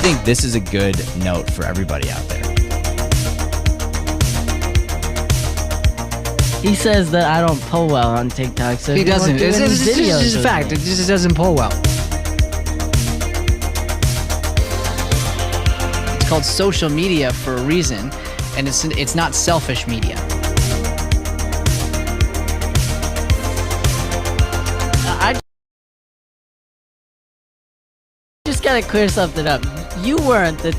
think this is a good note for everybody out there. He says that I don't pull well on TikTok, so he doesn't. It's just a fact. It just doesn't pull well. It's called social media for a reason, and it's not selfish media. I just gotta clear something up. You weren't the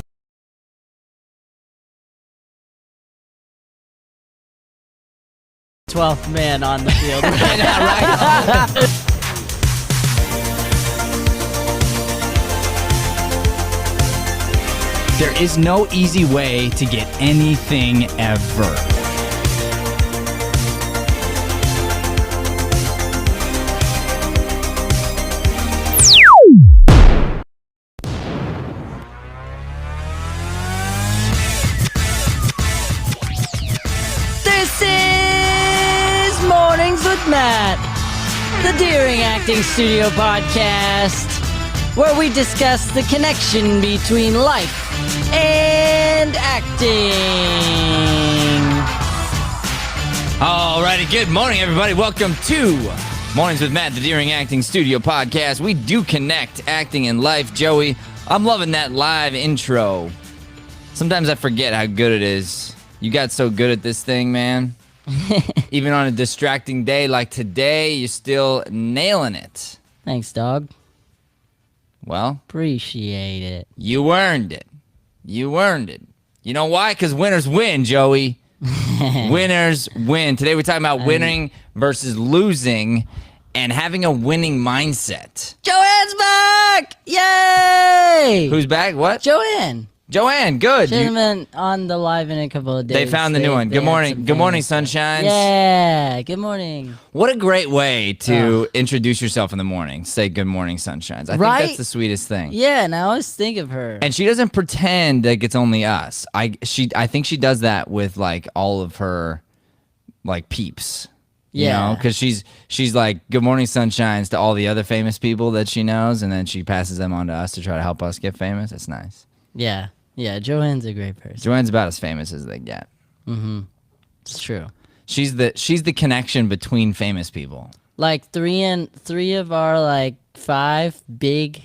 12th man on the field. Right? There is no easy way to get anything ever. This is Mornings with Matt, the Deering Acting Studio podcast, where we discuss the connection between life and acting. Alrighty, good morning, everybody. Welcome to Mornings with Matt, the Deering Acting Studio podcast. We do connect acting and life. Joey, I'm loving that live intro. Sometimes I forget how good it is. You got so good at this thing, man. Even on a distracting day like today, you're still nailing it. Thanks, dog. Well, Appreciate it. you earned it. You earned it. You know why? Because winners win, Joey. Winners win. Today we're talking about winning versus losing and having a winning mindset. Joanne's back! Yay! Who's back? What? Joanne. Joanne, good. She hasn't been on the live in a couple of days. They found the new one. Good morning. Good morning, sunshines. Yeah, good morning. What a great way to introduce yourself in the morning. Say good morning, sunshines. I think that's the sweetest thing. Yeah, and I always think of her. And she doesn't pretend like it's only us. I think she does that with like all of her like peeps. You know, because she's like good morning, sunshines to all the other famous people that she knows, and then she passes them on to us to try to help us get famous. It's nice. Yeah. Yeah, Joanne's a great person. Joanne's about as famous as they get. Mm-hmm. It's true. She's the connection between famous people. Like three of our like 5 big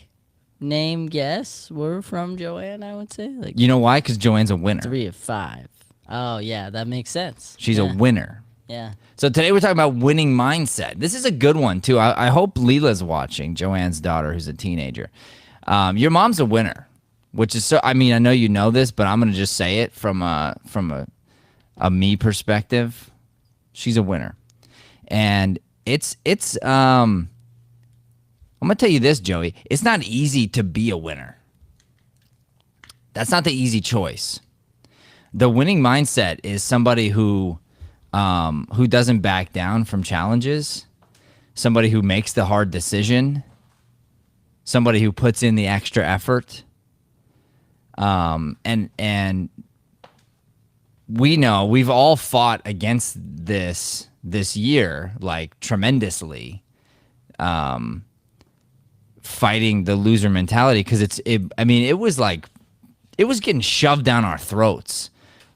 name guests were from Joanne, I would say. Like, You know why? Because Joanne's a winner. 3 of 5. Oh yeah, that makes sense. She's a winner. Yeah. So today we're talking about winning mindset. This is a good one too. I hope Leela's watching, Joanne's daughter, who's a teenager. Your mom's a winner. Which is so. I mean, I know you know this, but I'm gonna just say it from a me perspective. She's a winner, and it's. I'm gonna tell you this, Joey. It's not easy to be a winner. That's not the easy choice. The winning mindset is somebody who doesn't back down from challenges, somebody who makes the hard decision, somebody who puts in the extra effort. And we know we've all fought against this year, like tremendously, fighting the loser mentality. Cause it was getting shoved down our throats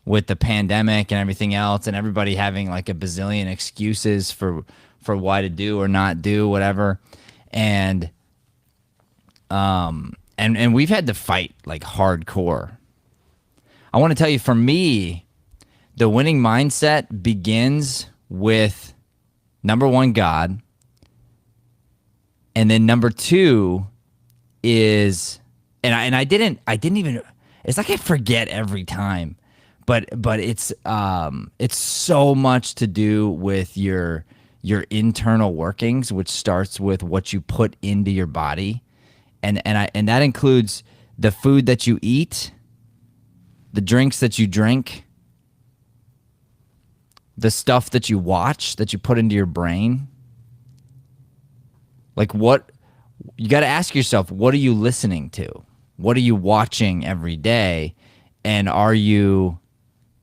with the pandemic and everything else, and everybody having like a bazillion excuses for why to do or not do whatever. And we've had to fight like hardcore. I want to tell you, for me, the winning mindset begins with number 1, God. And then number 2 is, and I didn't even, it's like I forget every time, but it's so much to do with your internal workings, which starts with what you put into your body. And that includes the food that you eat, the drinks that you drink, the stuff that you watch, that you put into your brain. Like you got to ask yourself, what are you listening to? What are you watching every day? And are you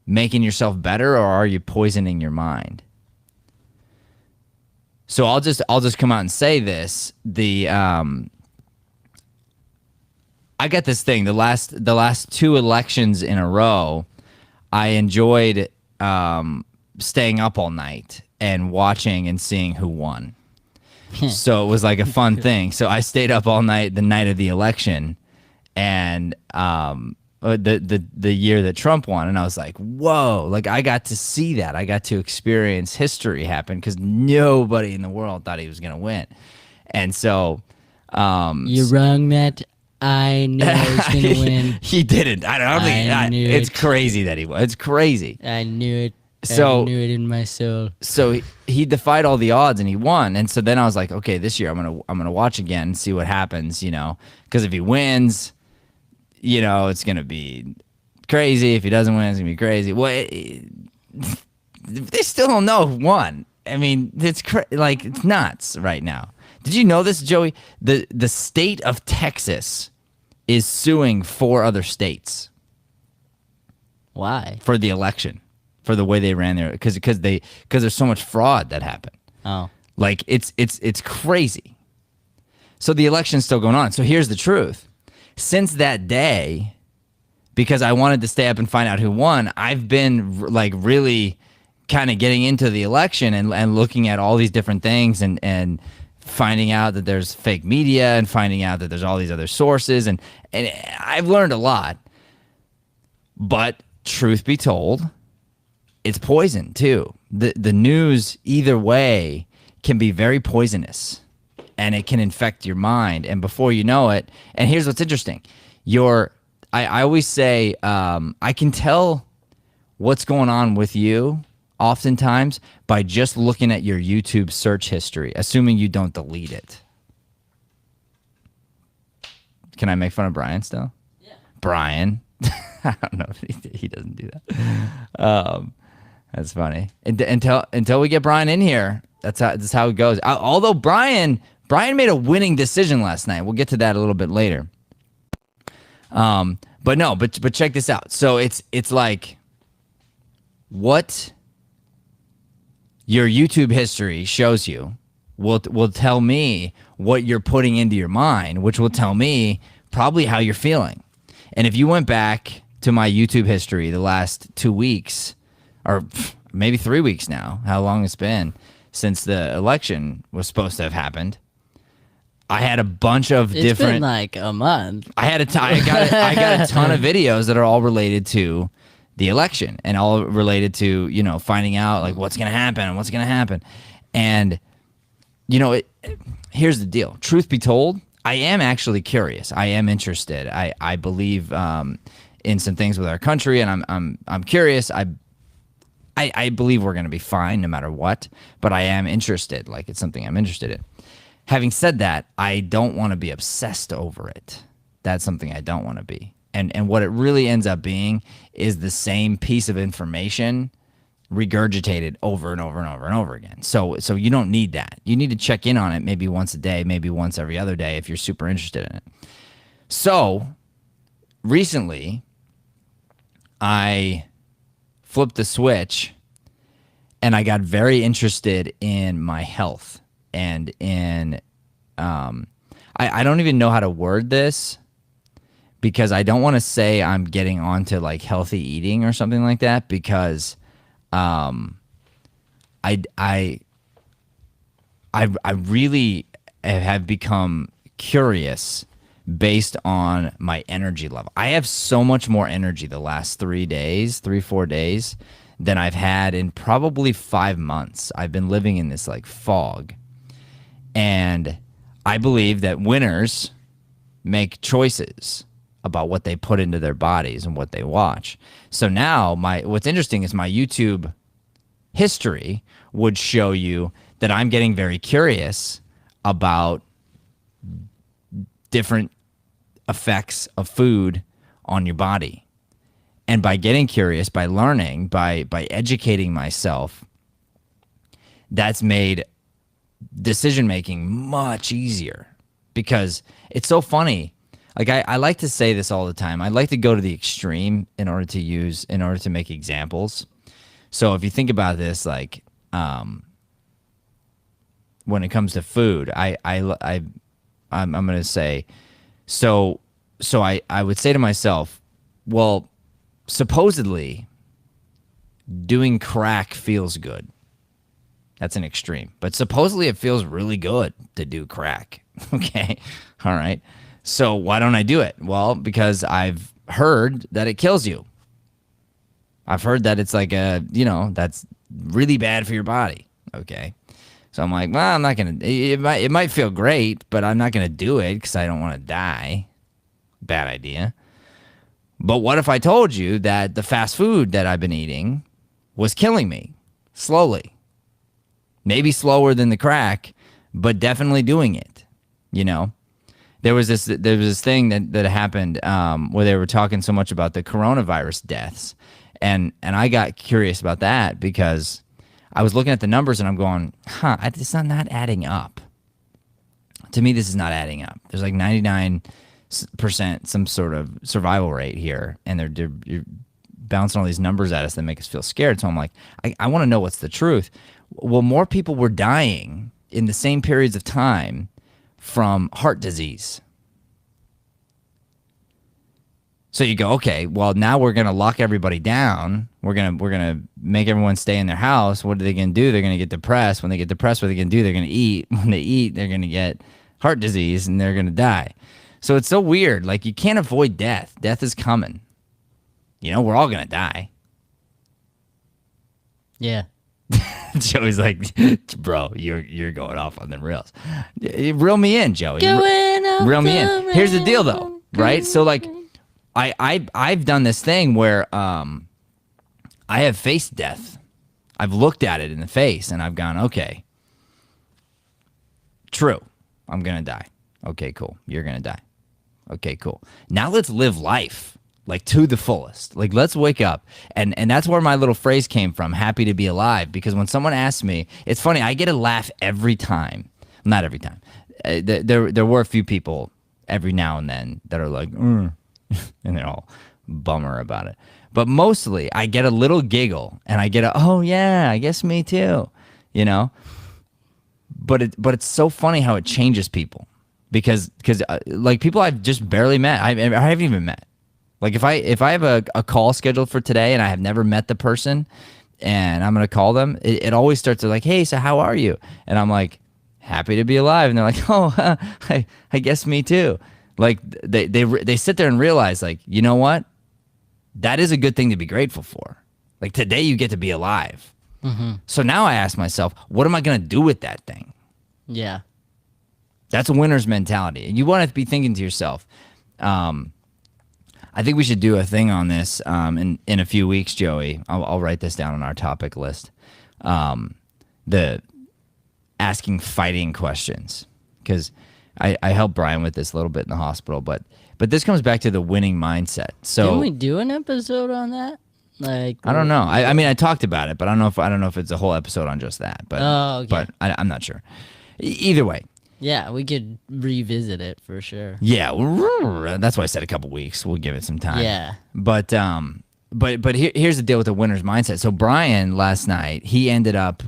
making yourself better, or are you poisoning your mind? So I'll just come out and say this. I got this thing. The last two elections in a row, I enjoyed staying up all night and watching and seeing who won. So it was like a fun thing. So I stayed up all night the night of the election, and the year that Trump won, and I was like, whoa! Like I got to see that. I got to experience history happen because nobody in the world thought he was going to win, and so You're wrong, Matt. I knew I was going to win. he didn't. I don't think I knew it's it. crazy that he won. It's crazy. I knew it. So- I knew it in my soul. So he defied all the odds and he won. And so then I was like, okay, this year I'm gonna watch again and see what happens, because if he wins, it's gonna be crazy. If he doesn't win, it's gonna be crazy. Well, they still don't know who won. I mean, it's it's nuts right now. Did you know this, Joey? The state of Texas is suing 4 other states Why? for the election, for the way they ran there, because there's so much fraud that happened. Oh. Like it's crazy. So the election's still going on. So here's the truth. Since that day, because I wanted to stay up and find out who won, I've been like really kind of getting into the election and looking at all these different things and finding out that there's fake media and finding out that there's all these other sources and I've learned a lot. But truth be told, it's poison too. The news either way can be very poisonous and it can infect your mind. And before you know it, and here's what's interesting. I always say, I can tell what's going on with you oftentimes by just looking at your YouTube search history, assuming you don't delete it. Can I make fun of Brian still? Yeah. Brian. I don't know if he doesn't do that. That's funny. Until we get Brian in here, that's how it goes. Although Brian made a winning decision last night. We'll get to that a little bit later. But check this out. So it's like what your YouTube history shows you will tell me what you're putting into your mind, which will tell me probably how you're feeling. And if you went back to my YouTube history the last 2 weeks, or maybe 3 weeks now, how long it's been since the election was supposed to have happened, I had a bunch of It's different. been like a month. I got a ton of videos that are all related to the election and all related to finding out like what's gonna happen. And here's the deal. Truth be told, I am actually curious. I am interested. I believe in some things with our country, and I'm curious. I believe we're gonna be fine no matter what. But I am interested. Like it's something I'm interested in. Having said that, I don't want to be obsessed over it. That's something I don't want to be. And what it really ends up being is the same piece of information regurgitated over and over and over and over again. So you don't need that. You need to check in on it maybe once a day, maybe once every other day if you're super interested in it. So recently, I flipped the switch and I got very interested in my health and in I don't even know how to word this because I don't want to say I'm getting onto like healthy eating or something like that because I really have become curious based on my energy level. I have so much more energy the last 4 days than I've had in probably 5 months. I've been living in this like fog. And I believe that winners make choices about what they put into their bodies and what they watch. So now what's interesting is my YouTube history would show you that I'm getting very curious about different effects of food on your body. And by getting curious, by learning, by educating myself, that's made decision-making much easier because it's so funny. Like I like to say this all the time. I like to go to the extreme in order to make examples. So if you think about this, like when it comes to food, I'm going to say, so so I would say to myself, well, supposedly doing crack feels good. That's an extreme. But supposedly it feels really good to do crack. Okay. All right. So why don't I do it? Well, because I've heard that it kills you. I've heard that it's like that's really bad for your body. Okay. So I'm like, well, I'm not going to, it might feel great, but I'm not going to do it because I don't want to die. Bad idea. But what if I told you that the fast food that I've been eating was killing me slowly? Maybe slower than the crack, but definitely doing it. There was this thing that happened where they were talking so much about the coronavirus deaths, and I got curious about that because I was looking at the numbers and I'm going, it's not adding up. To me, this is not adding up. There's like 99% some sort of survival rate here, and they're bouncing all these numbers at us that make us feel scared. So I'm like, I want to know what's the truth. Well, more people were dying in the same periods of time from heart disease. So you go, okay, well, now we're going to lock everybody down. We're going to make everyone stay in their house. What are they going to do? They're going to get depressed. When they get depressed, what are they going to do? They're going to eat. When they eat, they're going to get heart disease and they're going to die. So it's so weird. Like, you can't avoid death. Death is coming. We're all going to die. Yeah. Joey's like, bro, you're going off on the rails. Reel me in, Joey. Reel me in. Here's the deal, though, right? So, like, I've done this thing where I have faced death. I've looked at it in the face, and I've gone, okay, true, I'm going to die. Okay, cool. You're going to die. Okay, cool. Now let's live life. Like, to the fullest. Like, let's wake up. And that's where my little phrase came from, happy to be alive. Because when someone asks me, it's funny, I get a laugh every time. Not every time. There were a few people every now and then that are like, and they're all bummer about it. But mostly, I get a little giggle. And I get oh, yeah, I guess me too. But it's so funny how it changes people. Because like, people I've just barely met, I haven't even met. Like, if I have a call scheduled for today and I have never met the person and I'm going to call them, it always starts with like, hey, so how are you? And I'm like, happy to be alive. And they're like, oh, I guess me too. Like, they sit there and realize, like, you know what? That is a good thing to be grateful for. Like, today you get to be alive. Mm-hmm. So now I ask myself, what am I going to do with that thing? Yeah. That's a winner's mentality. And you want to be thinking to yourself, I think we should do a thing on this in a few weeks, Joey. I'll write this down on our topic list. The asking fighting questions, because I helped Brian with this a little bit in the hospital, but this comes back to the winning mindset. So didn't we do an episode on that? Like, I don't know. I mean, I talked about it, but I don't know if it's a whole episode on just that. But okay. But I'm not sure. Either way. Yeah, we could revisit it for sure. Yeah, that's why I said a couple weeks. We'll give it some time. Yeah. But here's the deal with the winner's mindset. So Brian last night, he ended up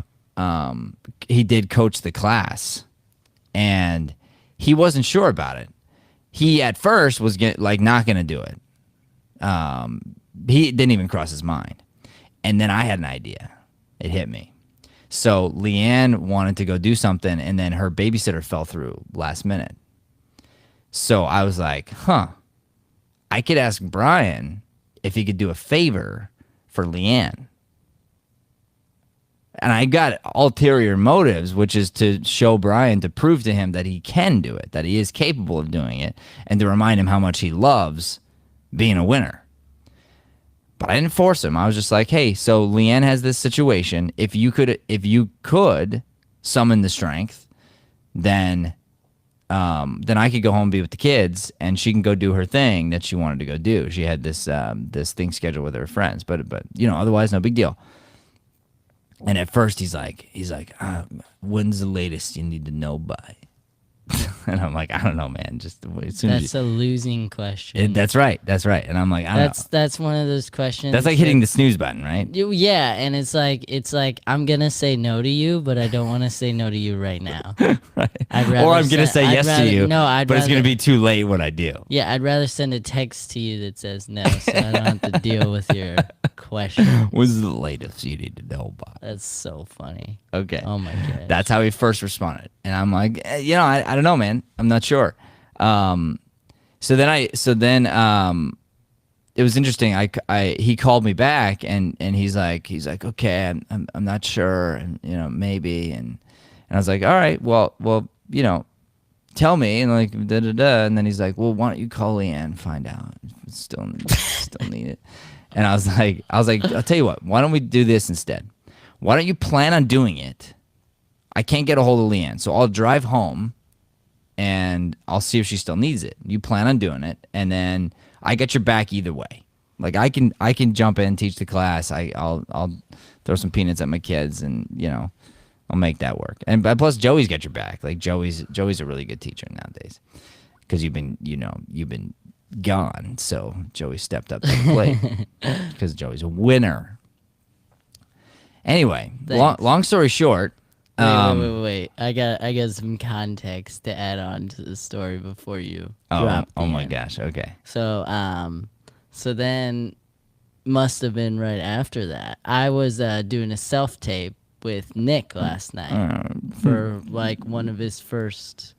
he did coach the class, and he wasn't sure about it. He at first was not going to do it. He didn't even cross his mind. And then I had an idea. It hit me. So Leanne wanted to go do something, and then her babysitter fell through last minute. So I was like, I could ask Brian if he could do a favor for Leanne. And I got ulterior motives, which is to show Brian, to prove to him that he can do it, that he is capable of doing it, and to remind him how much he loves being a winner. But I didn't force him. I was just like, hey, so Leanne has this situation. If you could summon the strength, then I could go home and be with the kids, and she can go do her thing that she wanted to go do. She had this thing scheduled with her friends, but otherwise no big deal. And at first he's like, when's the latest you need to know by? And I'm like, I don't know, man. Just as soon as That's a losing question. that's right. That's right. And I'm like, I don't know. That's one of those questions. That's like hitting the snooze button, right? Yeah, and it's like I'm gonna say no to you, but I don't want to say no to you right now. Right. I'd rather Or I'm gonna say I'd yes rather- to you. No, but it's gonna be too late when I do. Yeah, I'd rather send a text to you that says no, so I don't have to deal with your question. What's the latest you need to know about? That's so funny. Okay. Oh my god. That's how he first responded, and I'm like, I don't know, man. I'm not sure. So then it was interesting. He called me back, and he's like, okay, I'm not sure, and maybe, and I was like, all right, well, tell me, and like da da da, and then he's like, well, why don't you call Leanne and find out? Still need it, and I was like, I'll tell you what, why don't we do this instead? Why don't you plan on doing it? I can't get a hold of Leanne, so I'll drive home and I'll see if she still needs it. You plan on doing it, and then I got your back either way. Like I can jump in, teach the class. I'll throw some peanuts at my kids, and I'll make that work. And plus Joey's got your back. Like Joey's a really good teacher nowadays, because you've been gone. So Joey stepped up to the plate because Joey's a winner. Anyway, long story short. Wait. I got some context to add on to the story before you. Oh my gosh. Okay. So then must have been right after that. I was doing a self-tape with Nick last night for like one of his first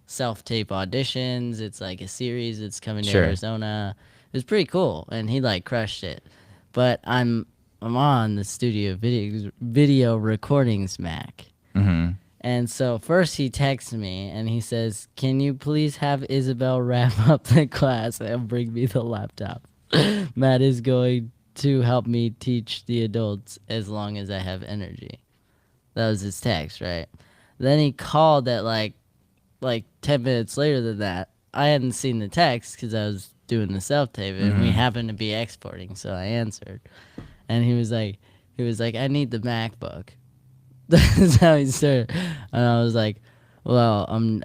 self-tape auditions. It's like a series. It's coming to Arizona. It was pretty cool, and he like crushed it. But I'm on the studio video recordings Mac. Mm-hmm. And so first he texts me and he says, "Can you please have Isabel wrap up the class and bring me the laptop? Matt is going to help me teach the adults as long as I have energy." That was his text, right? Then he called at like 10 minutes later than that. I hadn't seen the text because I was doing the self-tape, and we happened to be exporting, so I answered. And he was like, "I need the MacBook." That's how he started. And I was like, "Well, I'm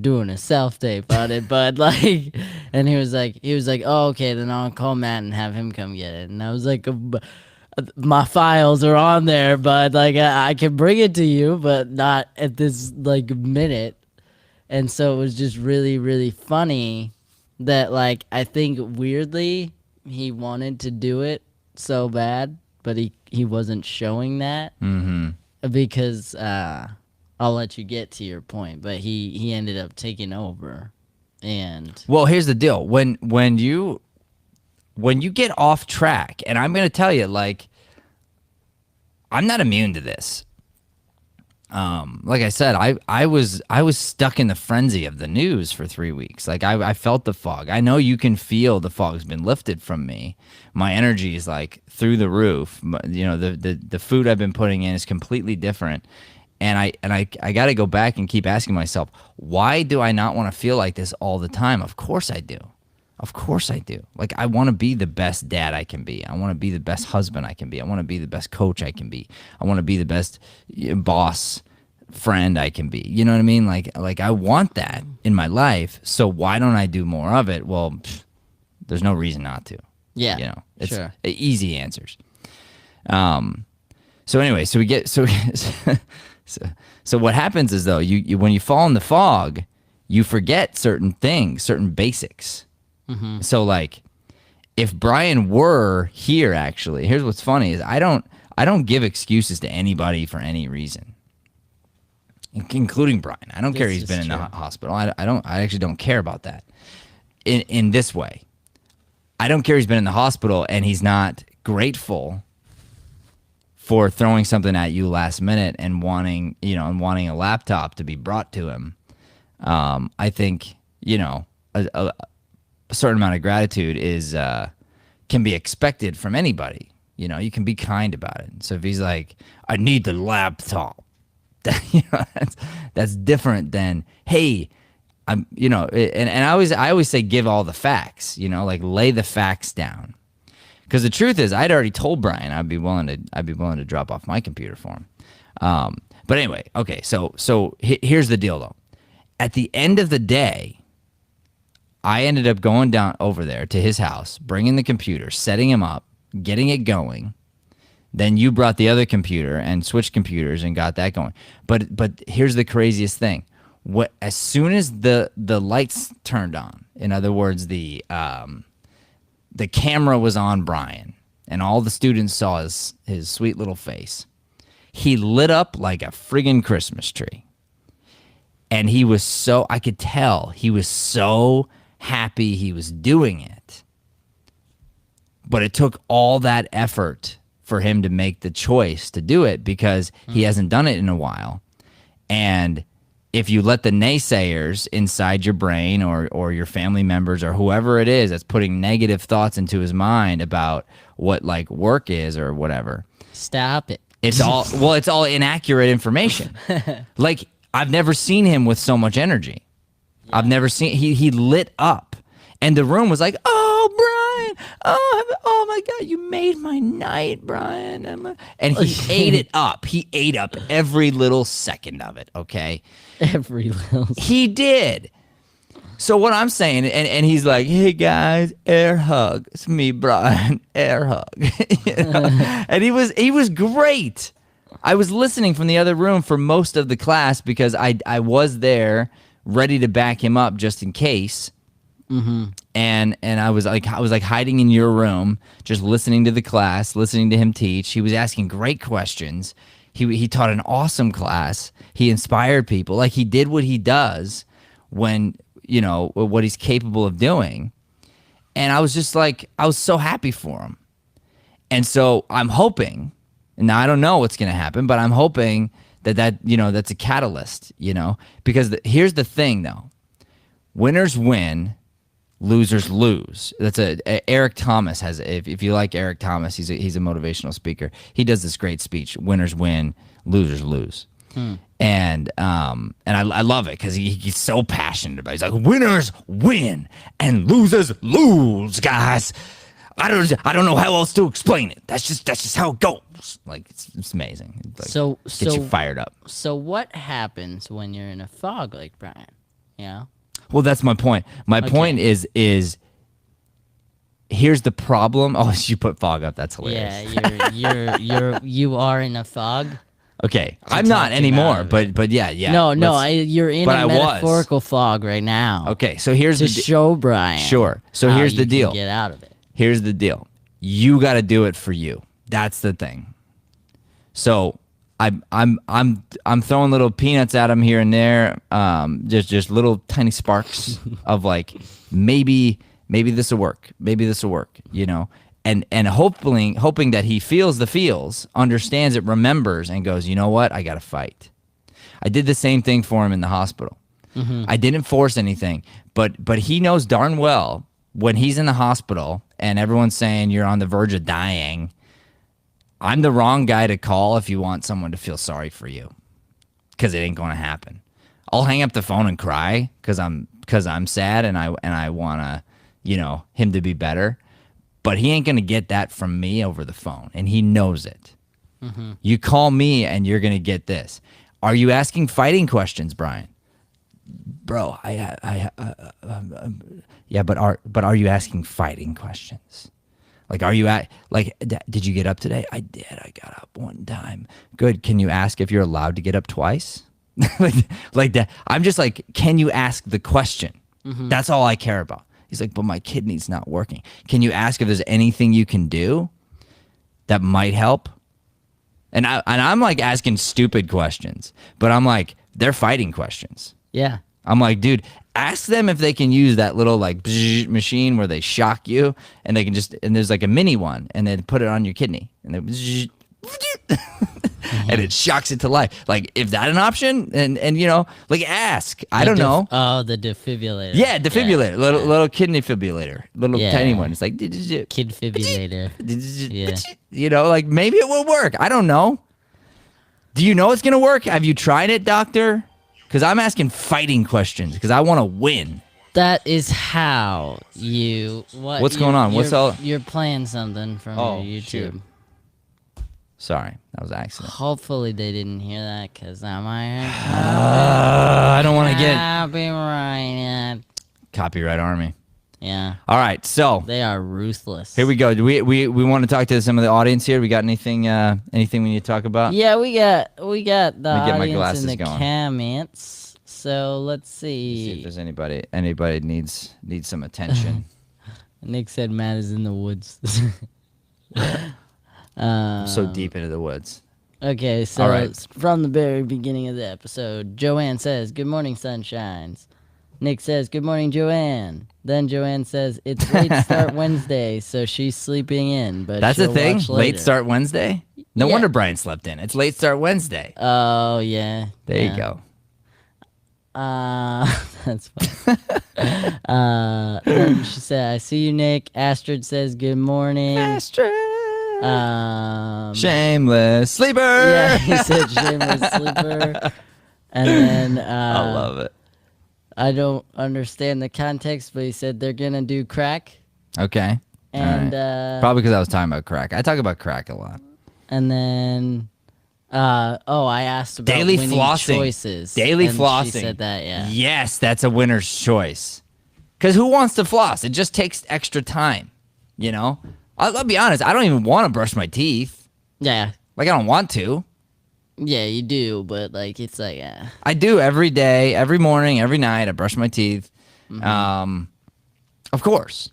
doing a self-tape on it, but like," and he was like, "Oh, okay, then I'll call Matt and have him come get it." And I was like, "My files are on there, but like I can bring it to you, but not at this like minute." And so it was just really, really funny that like I think weirdly he wanted to do it so bad, but he wasn't showing that. Mm-hmm. Because I'll let you get to your point, but he ended up taking over. And well, here's the deal: when you get off track, and I'm gonna tell you, like, I'm not immune to this. Like I said, I was stuck in the frenzy of the news for 3 weeks. Like I felt the fog. I know you can feel the fog's been lifted from me. My energy is like through the roof. The food I've been putting in is completely different. And I got to go back and keep asking myself, why do I not want to feel like this all the time? Of course I do. Of course I do. Like, I want to be the best dad I can be. I want to be the best husband I can be. I want to be the best coach I can be. I want to be the best boss friend I can be. You know what I mean? Like I want that in my life. So why don't I do more of it? Well, there's no reason not to. yeah, It's sure. easy answers. So anyway, so we get so what happens is, though, you when you fall in the fog, you forget certain things, certain basics. Mm-hmm. So like, if Brian were here, actually, here's what's funny is I don't give excuses to anybody for any reason, including Brian. I don't care he's been in the hospital. I actually don't care about that. In this way, I don't care he's been in the hospital and he's not grateful for throwing something at you last minute and wanting a laptop to be brought to him. I think a certain amount of gratitude is can be expected from anybody. You can be kind about it. So if he's like, "I need the laptop," that's different than, "Hey, I'm," and I always say give all the facts. Like, lay the facts down. Because the truth is, I'd already told Brian I'd be willing to drop off my computer for him. But anyway, okay. So here's the deal, though. at the end of the day, I ended up going down over there to his house, bringing the computer, setting him up, getting it going. Then you brought the other computer and switched computers and got that going. But here's the craziest thing. As soon as the lights turned on, in other words, the camera was on Brian and all the students saw his sweet little face, he lit up like a friggin' Christmas tree. And he was so, I could tell he was so happy he was doing it. But it took all that effort for him to make the choice to do it because he hasn't done it in a while. And if you let the naysayers inside your brain or your family members or whoever it is that's putting negative thoughts into his mind about what like work is or whatever. Stop it. It's all inaccurate information. Like I've never seen him with so much energy. Yeah. I've never seen he lit up. And the room was like, "Oh, Brian! Oh my God! You made my night, Brian!" And he ate it up. He ate up every little second of it. Okay, every little. He did. So what I'm saying, and he's like, "Hey guys, air hug. It's me, Brian. Air hug." You know? And he was great. I was listening from the other room for most of the class because I was there, ready to back him up just in case. Mm-hmm. And I was like hiding in your room, just listening to the class, listening to him teach. He was asking great questions. He taught an awesome class. He inspired people. Like he did what he does when, you know, what he's capable of doing. And I was just like, I was so happy for him. And so I'm hoping, and now I don't know what's going to happen, but I'm hoping that, you know, that's a catalyst, you know, because here's the thing though, winners win, losers lose. Eric Thomas has, if you like Eric Thomas, he's a motivational speaker. He does this great speech, winners win, losers lose. And I love it because he's so passionate about it. He's like, winners win and losers lose, guys. I don't know how else to explain it. That's just how it goes. Like it's amazing. Like, gets you fired up. So what happens when you're in a fog like Brian? Yeah. Well, that's my point. My point is here's the problem. Oh, you put fog up. That's hilarious. Yeah, you are in a fog. Okay, I'm not anymore, but yeah. No, you're in a metaphorical fog right now. Okay, so here's show Brian. Sure. So here's the deal. Get out of it. Here's the deal. You got to do it for you. That's the thing. So I'm throwing little peanuts at him here and there. Just little tiny sparks of like maybe this will work. Maybe this will work. You know. And hoping that he feels the feels, understands it, remembers, and goes, you know what? I got to fight. I did the same thing for him in the hospital. Mm-hmm. I didn't force anything, but he knows darn well when he's in the hospital and everyone's saying you're on the verge of dying, I'm the wrong guy to call if you want someone to feel sorry for you, because it ain't going to happen. I'll hang up the phone and cry because I'm sad and I want to, you know, him to be better. But he ain't going to get that from me over the phone, and he knows it. Mm-hmm. You call me, and you're going to get this. Are you asking fighting questions, Brian? Bro, yeah, but are you asking fighting questions? Like, did you get up today? I did. I got up one time. Good. Can you ask if you're allowed to get up twice? like that. I'm just like, can you ask the question? Mm-hmm. That's all I care about. He's like, but my kidney's not working. Can you ask if there's anything you can do that might help? And I'm like asking stupid questions, but I'm like, they're fighting questions. Yeah. I'm like, dude, ask them if they can use that little like machine where they shock you and they can and there's like a mini one and then put it on your kidney and they and it shocks it to life. Like, if that's an option, and you know, like, ask. I don't know. Oh, the defibrillator. Yeah, defibrillator. Yeah. Little kidney defibrillator. Little tiny one. It's like kid defibrillator. Yeah. You know, like maybe it will work. I don't know. Do you know it's gonna work? Have you tried it, doctor? Because I'm asking fighting questions because I want to win. That is how you. What's going on? What's all? You're playing something from your YouTube. Shoot. Sorry, that was an accident. Hopefully they didn't hear that because I might I don't want to get copyrighted. copyright army. Yeah, All right, so they are ruthless. here we go. Do we want to talk to some of the audience here? We got anything we need to talk about? Yeah, we got the Let me get my audience glasses in the going. comments. So let's See if see. there's anybody needs some attention. Nick said Matt is in the woods. I'm so deep into the woods. Okay, so All right. it's from the very beginning of the episode, Joanne says, "Good morning, sunshines." Nick says, "Good morning, Joanne." Then Joanne says, "It's late start Wednesday, so she's sleeping in." But That's the she'll thing. watch Late later. start Wednesday. No Yeah. wonder Brian slept in. It's late start Wednesday. Oh yeah. There yeah. you go. That's fine. Then she said, "I see you, Nick." Astrid says, "Good morning." Shameless sleeper. Yeah, he said shameless sleeper. And then I love it. I don't understand the context, but he said they're gonna do crack. Okay. And All right. Probably because I was talking about crack. I talk about crack a lot. and then I asked about Daily winning flossing. choices. Daily and flossing. She said that, yeah. Yes, that's a winner's choice. Because who wants to floss? It just takes extra time. You know? I'll be honest. I don't even want to brush my teeth. Yeah. Like, I don't want to. Yeah, you do, but like it's like I do every day, every morning, every night. I brush my teeth. Of course.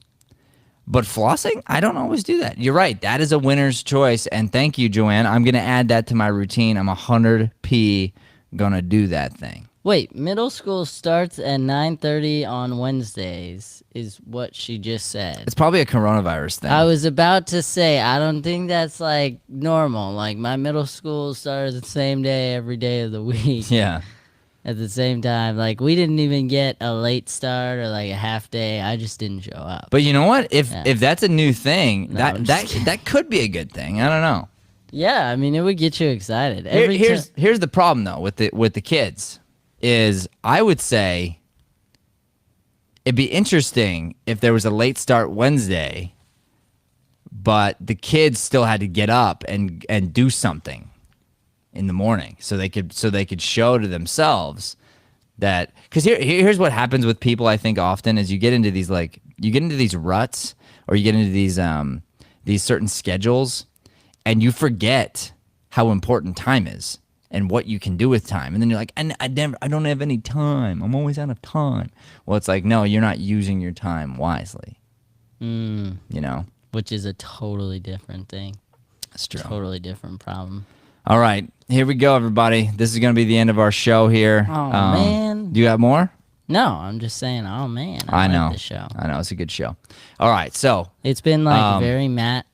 But flossing, I don't always do that. You're right. That is a winner's choice. And thank you, Joanne. I'm going to add that to my routine. I'm 100p going to do that thing. Wait, middle school starts at 9:30 on Wednesdays is what she just said. It's probably a coronavirus thing. I was about to say, I don't think that's like normal. Like my middle school started the same day every day of the week. Yeah. At the same time, like we didn't even get a late start or like a half day. I just didn't show up. But you know what? If that's a new thing, No, I'm just kidding. that could be a good thing. I don't know. Yeah, I mean it would get you excited. Here's the problem though with the kids is I would say it'd be interesting if there was a late start Wednesday, but the kids still had to get up and do something in the morning so they could show to themselves that, because here's what happens with people I think often is you get into these ruts or you get into these certain schedules and you forget how important time is and what you can do with time. And then you're like, I don't have any time. I'm always out of time. Well, it's like, no, you're not using your time wisely. You know? which is a totally different thing. That's true. Totally different problem. All right. Here we go, everybody. This is going to be the end of our show here. Oh, man. Do you have more? No, I'm just saying, oh man, I know. like the show. I know. It's a good show. All right. So, It's been like very Matt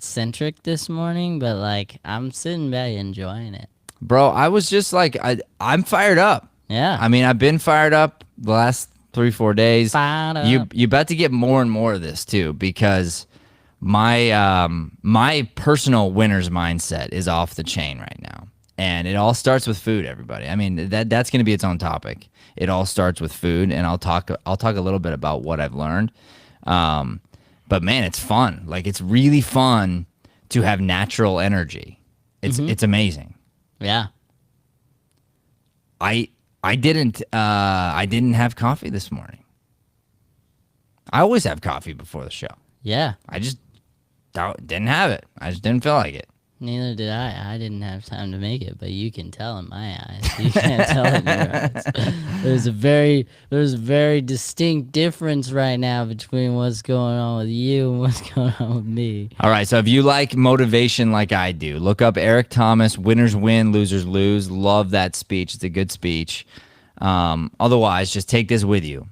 centric this morning, but like I'm sitting back enjoying it. bro, I was just like, I'm fired up. Yeah. I mean, I've been fired up the last 3-4 days. Fired up. You about to get more and more of this too, because my personal winner's mindset is off the chain right now, and it all starts with food. Everybody, I mean that's going to be its own topic. It all starts with food, and I'll talk a little bit about what I've learned. But man, it's fun. Like it's really fun to have natural energy. It's amazing. Yeah. I didn't have coffee this morning. I always have coffee before the show. Yeah. I just didn't have it. I just didn't feel like it. Neither did I. I didn't have time to make it, but you can tell in my eyes. You can't tell in your eyes. There's a very distinct difference right now between what's going on with you and what's going on with me. All right, so if you like motivation like I do, look up Eric Thomas, Winners Win, Losers Lose. Love that speech. It's a good speech. Otherwise, just take this with you.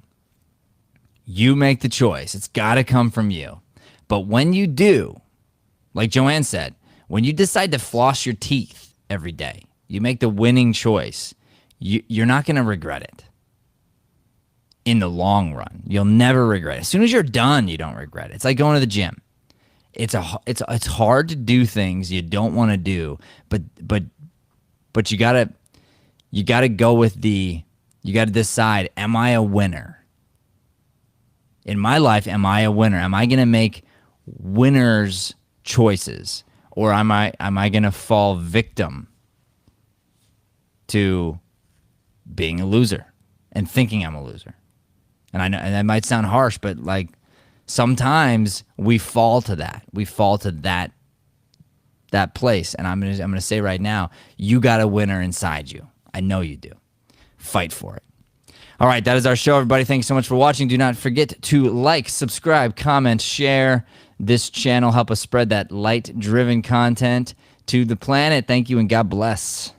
You make the choice. It's got to come from you. But when you do, like Joanne said, when you decide to floss your teeth every day, you make the winning choice, you're not going to regret it. In the long run, you'll never regret it. As soon as you're done, you don't regret it. It's like going to the gym. It's hard to do things you don't want to do, but you gotta go with you gotta decide, am I a winner? In my life, am I a winner? Am I gonna make winners' choices? Or am I going to fall victim to being a loser and thinking I'm a loser? And I know, and that might sound harsh, but like sometimes we fall to that. We fall to that place. And I'm gonna say right now, you got a winner inside you. I know you do. Fight for it. All right, that is our show, everybody. Thanks so much for watching. Do not forget to like, subscribe, comment, share this channel. Help us spread that light-driven content to the planet. Thank you, and God bless.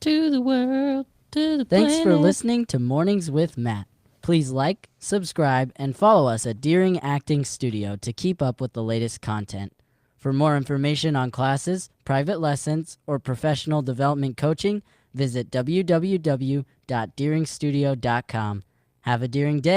To the world, to the Thanks for listening to Mornings with Matt. Please like, subscribe, and follow us at Deering Acting Studio to keep up with the latest content. For more information on classes, private lessons, or professional development coaching, visit www.deeringstudio.com. Have a Deering day.